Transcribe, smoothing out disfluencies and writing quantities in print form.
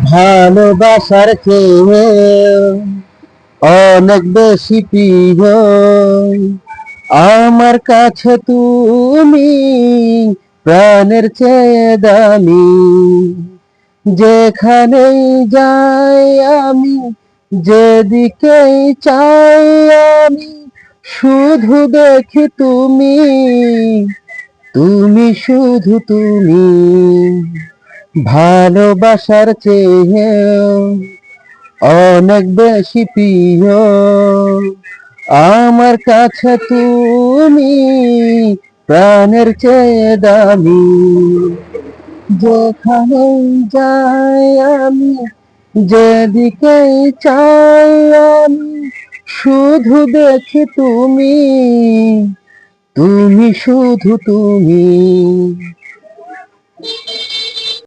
ভালোবাসার চেয়ে অনেক বেশি প্রিয় আমার কাছে তুমি, প্রাণের চেয়ে দামি। যেখানেই যাই আমি, যেদিকেই চাই আমি, শুধু দেখি তুমি, তুমি শুধু তুমি। ভালোবাসার চেয়ে অনেক বেশি প্রিয় আমার কাছে তুমি, প্রাণের চেয়ে দামি। যেখানেই যাই আমি, যেদিকেই চাই আমি, শুধু দেখি তুমি, তুমি শুধু তুমি।